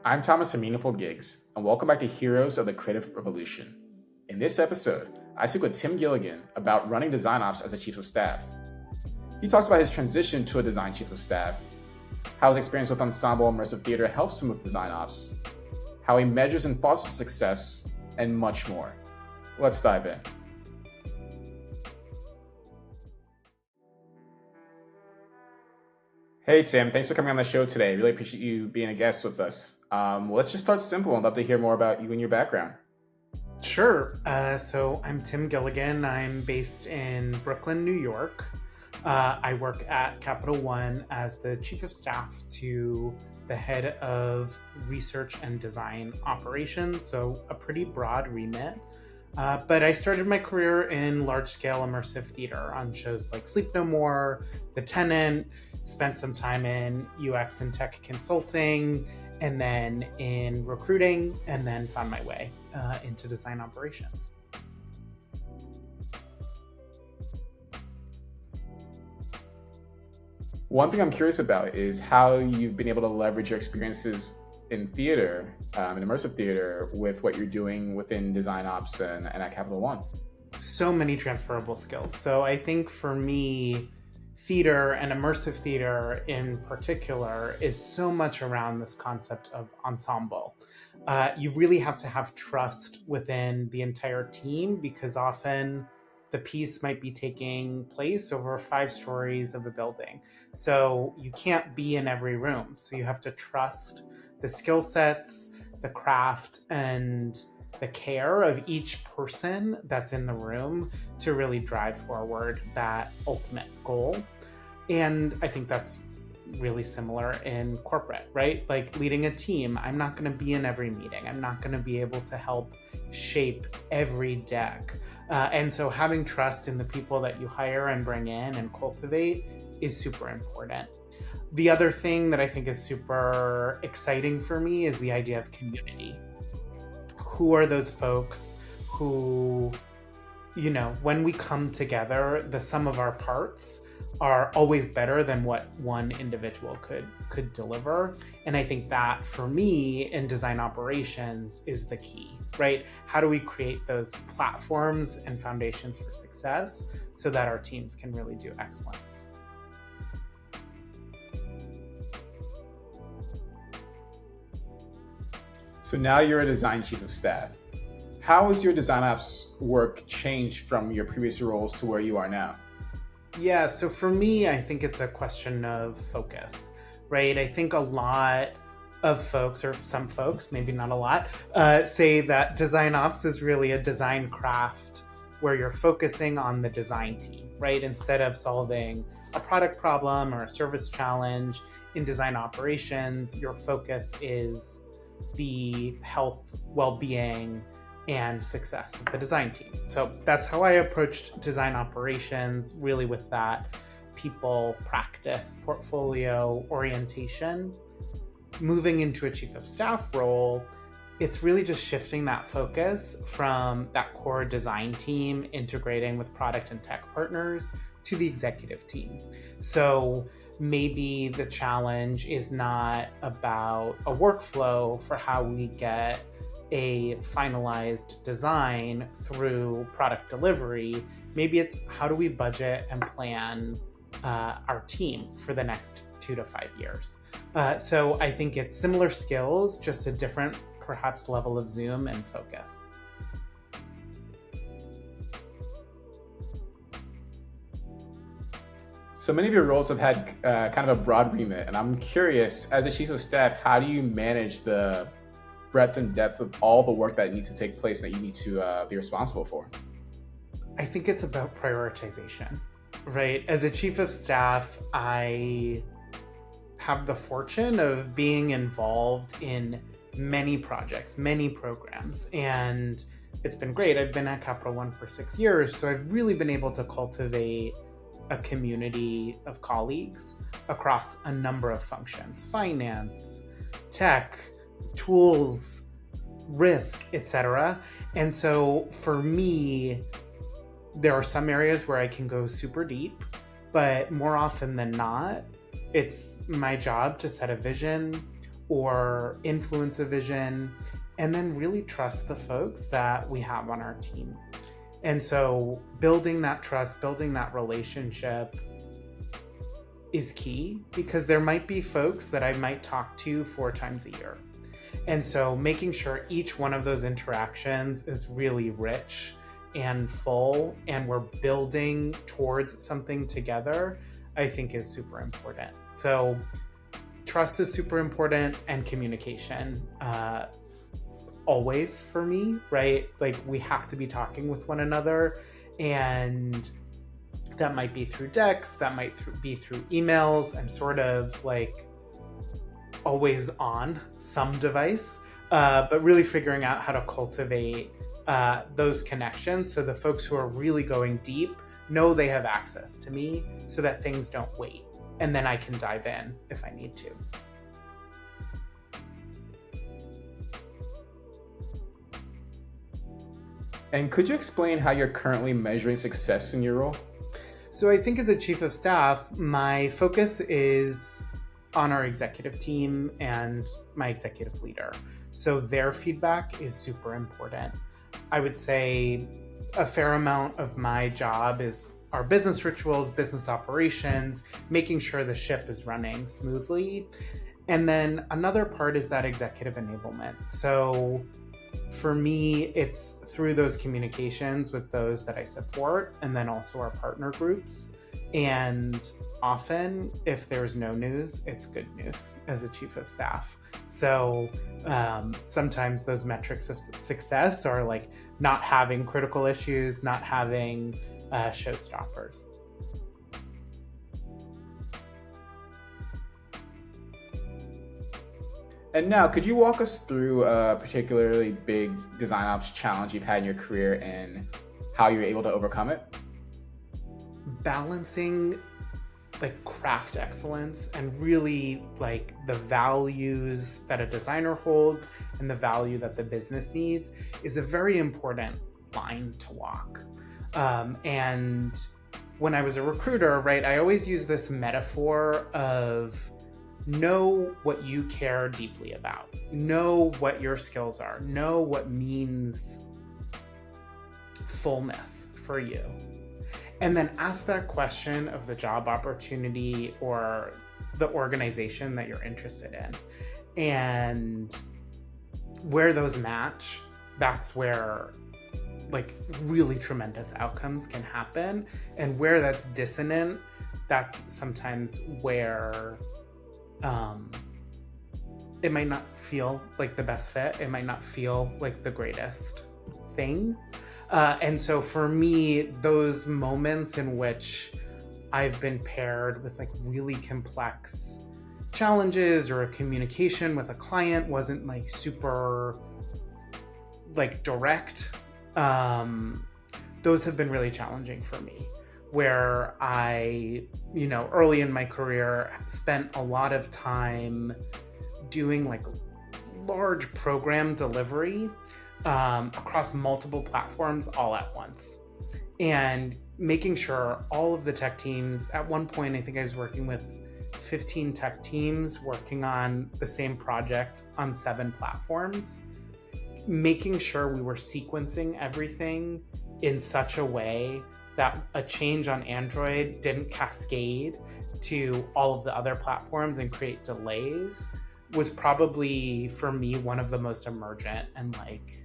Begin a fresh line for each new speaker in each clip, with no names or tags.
I'm Thomas from Meaningful Gigs, and welcome back to Heroes of the Creative Revolution. In this episode, I speak with Tim Gilligan about running DesignOps as a chief of staff. He talks about his transition to a design chief of staff, how his experience with ensemble immersive theater helps him with DesignOps, how he measures and fosters success, and much more. Let's dive in. Hey Tim, thanks for coming on the show today. Really appreciate you being a guest with us. Let's just start simple. I'd love to hear more about you and your background.
Sure. So I'm Tim Gilligan. I'm based in Brooklyn, New York. I work at Capital One as the chief of staff to the head of research and design operations. So a pretty broad remit. But I started my career in large-scale immersive theater on shows like Sleep No More, The Tenant, spent some time in UX and tech consulting, and then in recruiting, and then found my way into design operations.
One thing I'm curious about is how you've been able to leverage your experiences in theater, in immersive theater, with what you're doing within DesignOps and at Capital One.
So many transferable skills. So I think for me, theater and immersive theater in particular is so much around this concept of ensemble. You really have to have trust within the entire team because often the piece might be taking place over 5 stories of a building. So you can't be in every room. So you have to trust the skill sets, the craft, and the care of each person that's in the room to really drive forward that ultimate goal. And I think that's really similar in corporate, right? Like leading a team, I'm not going to be in every meeting. I'm not going to be able to help shape every deck. And so having trust in the people that you hire and bring in and cultivate is super important. The other thing that I think is super exciting for me is the idea of community. Who are those folks who, when we come together, the sum of our parts are always better than what one individual could deliver. And I think that for me in design operations is the key, right? How do we create those platforms and foundations for success so that our teams can really do excellence?
So now you're a design chief of staff. How has your DesignOps work changed from your previous roles to where you are now?
Yeah, so for me, I think it's a question of focus, right? I think a lot of folks, or some folks, maybe not a lot, say that DesignOps is really a design craft where you're focusing on the design team, right? Instead of solving a product problem or a service challenge in design operations, your focus is the health, well-being, and success of the design team. So that's how I approached design operations, really with that people practice, portfolio orientation. Moving into a chief of staff role, it's really just shifting that focus from that core design team integrating with product and tech partners to the executive team. So maybe the challenge is not about a workflow for how we get a finalized design through product delivery. Maybe it's how do we budget and plan our team for the next 2 to 5 years. So I think it's similar skills, just a different perhaps level of zoom and focus.
So many of your roles have had kind of a broad remit, and I'm curious, as a chief of staff, how do you manage the breadth and depth of all the work that needs to take place that you need to be responsible for?
I think it's about prioritization, right? As a chief of staff, I have the fortune of being involved in many projects, many programs, and it's been great. I've been at Capital One for 6 years, so I've really been able to cultivate a community of colleagues across a number of functions: finance, tech, tools, risk, etc. And so for me, there are some areas where I can go super deep, but more often than not, it's my job to set a vision, or influence a vision, and then really trust the folks that we have on our team. And so building that trust, building that relationship is key, because there might be folks that I might talk to 4 times a year. And so making sure each one of those interactions is really rich and full, and we're building towards something together, I think is super important. So trust is super important, and communication, always for me, right? Like, we have to be talking with one another, and that might be through decks, that might be through emails. I'm sort of like always on some device, but really figuring out how to cultivate those connections, so the folks who are really going deep know they have access to me, so that things don't wait, and then I can dive in if I need to.
And could you explain how you're currently measuring success in your role?
So I think as a chief of staff, my focus is on our executive team and my executive leader. So their feedback is super important. I would say a fair amount of my job is our business rituals, business operations, making sure the ship is running smoothly. And then another part is that executive enablement. So for me, it's through those communications with those that I support, and then also our partner groups. And often, if there's no news, it's good news as a chief of staff. So sometimes those metrics of success are like not having critical issues, not having showstoppers.
And now, could you walk us through a particularly big DesignOps challenge you've had in your career and how you were able to overcome it?
Balancing like craft excellence and really like the values that a designer holds and the value that the business needs is a very important line to walk. And when I was a recruiter, right, I always use this metaphor of know what you care deeply about, know what your skills are, know what means fullness for you. And then ask that question of the job opportunity or the organization that you're interested in. And where those match, that's where like really tremendous outcomes can happen. And where that's dissonant, that's sometimes where it might not feel like the best fit. It might not feel like the greatest thing. And so for me, those moments in which I've been paired with like really complex challenges, or a communication with a client wasn't like super like direct, those have been really challenging for me, where I, early in my career spent a lot of time doing like large program delivery across multiple platforms all at once, and making sure all of the tech teams, at one point I think I was working with 15 tech teams working on the same project on 7 platforms, making sure we were sequencing everything in such a way that a change on Android didn't cascade to all of the other platforms and create delays, was probably for me one of the most emergent and like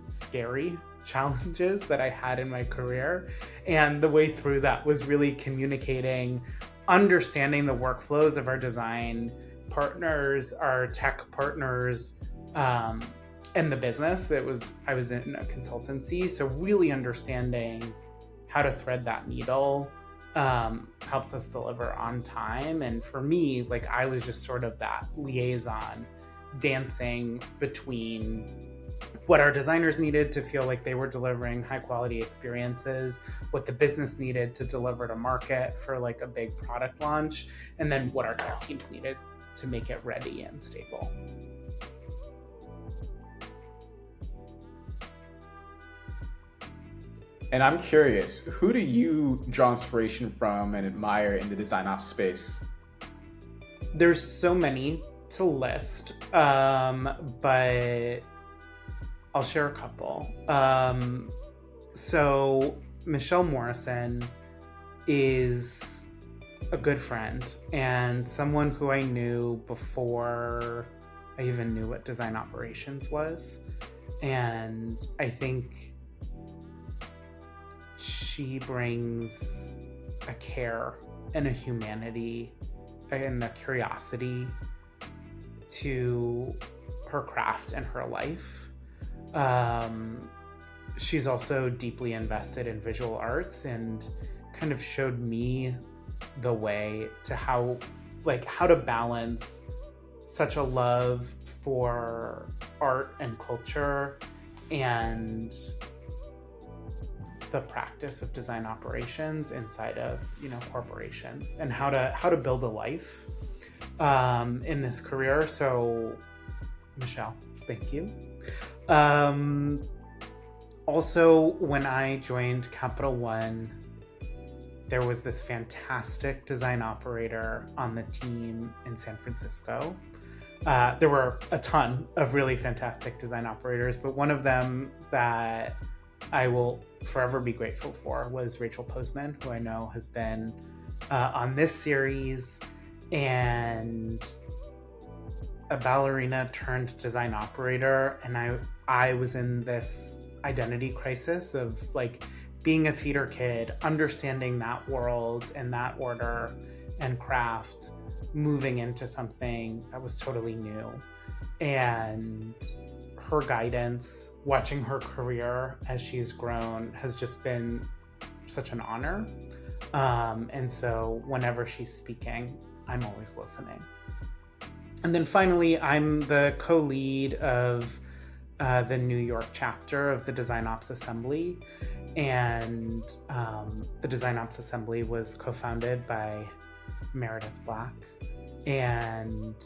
scary challenges that I had in my career. And the way through that was really communicating, understanding the workflows of our design partners, our tech partners, and the business. I was in a consultancy, so really understanding how to thread that needle helped us deliver on time. And for me, like, I was just sort of that liaison, dancing between what our designers needed to feel like they were delivering high quality experiences, what the business needed to deliver to market for like a big product launch, and then what our tech teams needed to make it ready and stable.
And I'm curious, who do you draw inspiration from and admire in the DesignOps space?
There's so many to list, but I'll share a couple. So Michelle Morrison is a good friend and someone who I knew before I even knew what design operations was. And I think she brings a care and a humanity and a curiosity to her craft and her life. She's also deeply invested in visual arts and kind of showed me the way to how to balance such a love for art and culture and the practice of design operations inside of corporations, and how to build a life in this career. So Michelle, thank you. Also, when I joined Capital One, there was this fantastic design operator on the team in San Francisco. There were a ton of really fantastic design operators, but one of them that I will forever be grateful for was Rachel Postman, who I know has been on this series and a ballerina turned design operator. And I was in this identity crisis of being a theater kid, understanding that world and that order and craft, moving into something that was totally new. And her guidance, watching her career as she's grown, has just been such an honor. And so whenever she's speaking, I'm always listening. And then finally, I'm the co-lead of the New York chapter of the DesignOps Assembly. And the DesignOps Assembly was co-founded by Meredith Black. And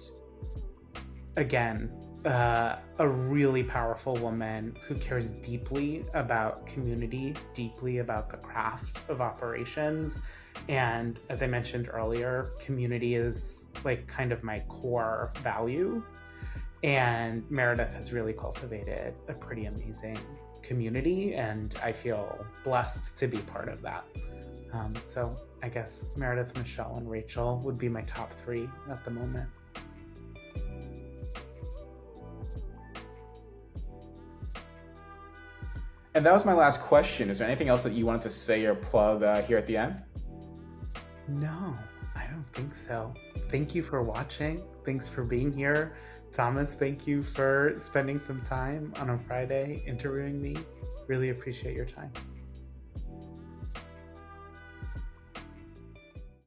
again, a really powerful woman who cares deeply about community, deeply about the craft of operations. And as I mentioned earlier, community is kind of my core value. And Meredith has really cultivated a pretty amazing community, and I feel blessed to be part of that. So I guess Meredith, Michelle, and Rachel would be my top 3 at the moment.
And that was my last question. Is there anything else that you wanted to say or plug here at the end?
No, I don't think so. Thank you for watching. Thanks for being here. Thomas, thank you for spending some time on a Friday interviewing me. Really appreciate your time.